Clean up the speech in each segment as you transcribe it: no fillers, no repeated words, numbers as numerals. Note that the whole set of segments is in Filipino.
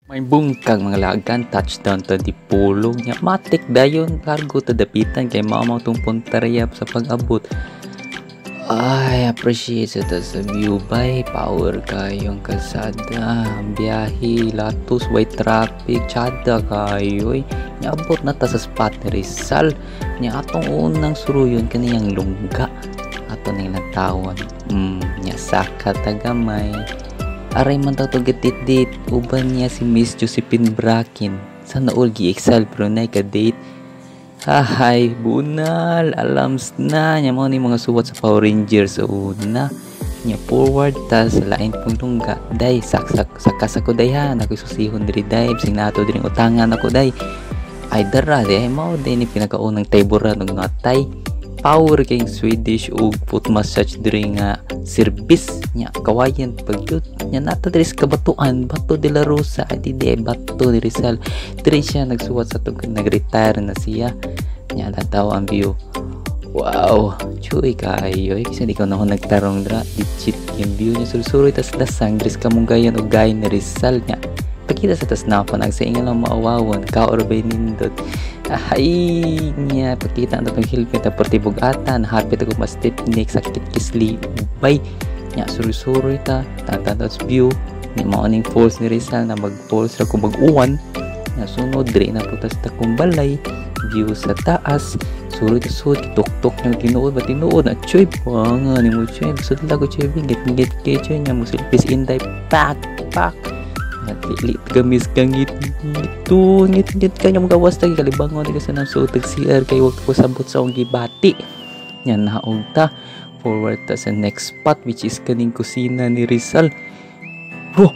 May bungkag mga lagan, touchdown to di pulong niya. Matik dayon, cargo to dapitan kay mamaw tong puntarya sa pag-abot. Ay, appreciate sa sa view by power kayong kalsada, biyahe, latos, white traffic, tsada kayo. Niabot na ta sa spot ni Rizal. Niya atong unang suruyon kaniyang lungga. Ato na ilang tawon. Niya saka tagamay. Aray man daw to gatit-date. Uban niya si Miss Josephine Bracken. Sana all gi-excel pero na ka-date. Hahay, bunal, alams na. Nya mo ni mga suwat sa Power Rangers sa una. Nya forward ta sa lain pong lungga. Day, sakas ako day ha. Nakususihon diri day. Sing nato diri utangan ako day. Ay dara, day mao day ni pinakaunang taybura ng natay. Power king Swedish ug foot massage diri nga service nya kawayan pagyud nya nato diri sa kabatuan Bato de la Rosa at ide Bato de Rizal diri siya nagsuwat sa tug nag-retire na siya nya lataw ang view. Wow, chuy kayo kasi di ko na ako nagtarong dra digit yung view nya surusuroy tas lasang diri sa kamungayan ug gay na Rizal nya pakita sa tas napan ang sa ingon lang maawawon ka or bay nindot. Ay niya pakita ang tatong hilpit na portibugatan hapit ako mas technique sakit kisli bay niya surusuroy ta tantatos view ni morning falls ni Rizal na mag-falls ra kung mag-uwan na sunod diri na putas ta kumbalay view sa taas suroy ta sud tuk-tuk nang tinuod ba tinuod na choy panga ni mo choy sud lago choy bingit kay choy nya musilpis inday pak Lit gamis kangit itu ngit kanya magawas tagi kalibangon kasi nang suotag CR kay wag ko sabot sa ong gibati nya naog ta forward ta sa next spot which is kaning kusina ni Rizal. Bro,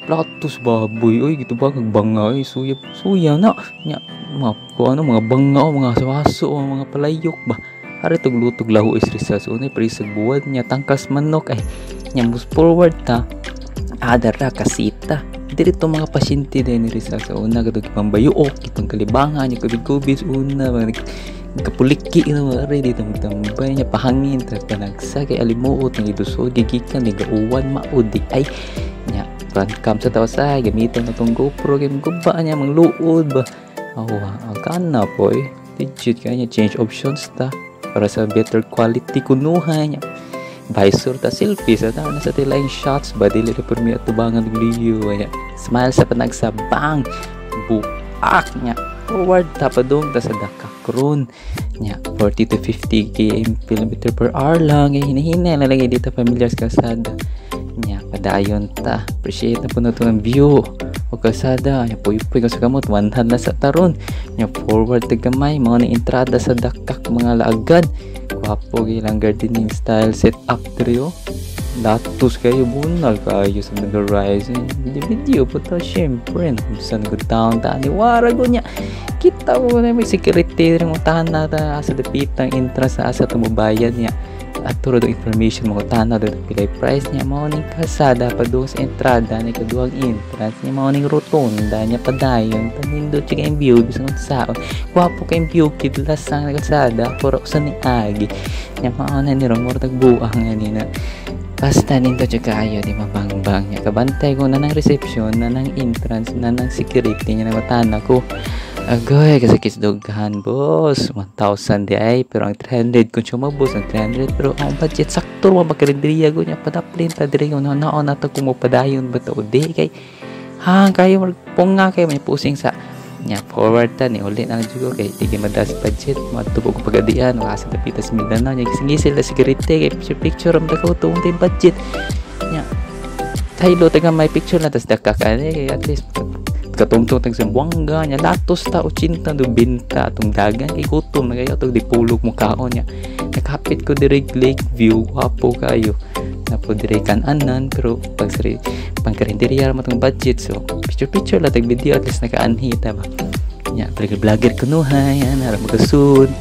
platos baboy oy gitu ba kag banga oy suya na nya ko ano mga banga mga sawaso mga palayok ba ari tug lutog lahu is Rizal so unay prisag buwad nya tangkas manok ay nya mus forward ta adara kasita dito mga pasyente din ni Rizal sa una kadto pambayuok itong kalibangan niya kubis una mga kapuliki na mga dito magtambay niya pahangin tas panagsa kay alimuot ng idusod gigikan ni gauwan maudi ay nya front cam sa tawsa gamiton na tong GoPro kay guba niya mangluod ba ang kana po digit kanya change options ta para sa better quality kunuhan niya visor ta selfie sa ta sa tilaing shots ba dili ra permi at tubangan video nya smile sa panagsabang buak nya forward ta padung ta sa Dakakron nya 40 to 50 km per hour lang hinahinay na lagi dito familiar sa kalsada nya padayon ta appreciate na puno to ng view o kalsada nya puy-puy ka sa kamot 100 na sa taron nya forward ta gamay mao ni entrada sa Dakak mga laagan wapo gilang gardening style set up trio latos kayo bunal kayo sa nag-horizon video po to syempre saan ko down ta ni warago niya kita mo na may security rin utahan na ta sa dapitang entrance sa asa tumubayan niya at turo do information mo utahan na do pilay price niya morning kalsada pa doon sa entrada ni kaduang entrance niya morning rotonda niya padayon tanindo chika yung view bisang sao wapo kayong view kidlas ang kalsada puro sa ni agi niya mauna ni rumor tagbuang nga nina basta nito tsaka ayo di mabangbang niya kabantay ko na ng reception na ng entrance na ng security niya na matana ko agoy kasi kisdoghan boss 1,000 di ay pero ang 300 kung siya mabos ang 300 pero ang budget sakto mo magkarindiriya ko niya padaplin ta diri ko naon na to kung mapadayon ba to di kay kayo magpong nga kayo may pusing sa nya forward ta ni ulit na jugo kay tigay madas budget matubog ko pagadian wala sa tapitas Mindanao nya gisingisil na security kay picture am dako to untay budget nya taylo taga may picture na tas dakakane kay at least katungtong tag sa buwangga nya latos ta 80 do binta atong dagan kay gutom na kayo tog dipulog mo kaon nya nakapit ko diri lake view wapo kayo na po diri kan-anan pero pag sari pangkarinderiya matong budget so picture la tag video at least nakaanhi ta ba nya vlogger kunuhay ana ra magasud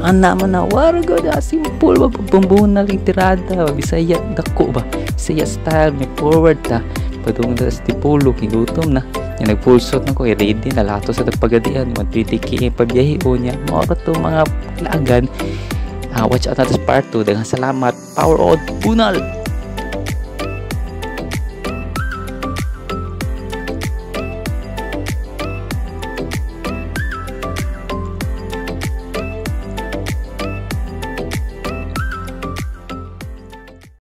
ana man na wargo da simple ba pambunal ing tirada bisaya dako ba bisaya style may forward ta padung sa tipulog gutom na nya nagpulsot na ko ready na lato sa tagpagadian 120 km pabiyahe o nya mao to mga lagan watch out natin part 2 daghang salamat power on bunal.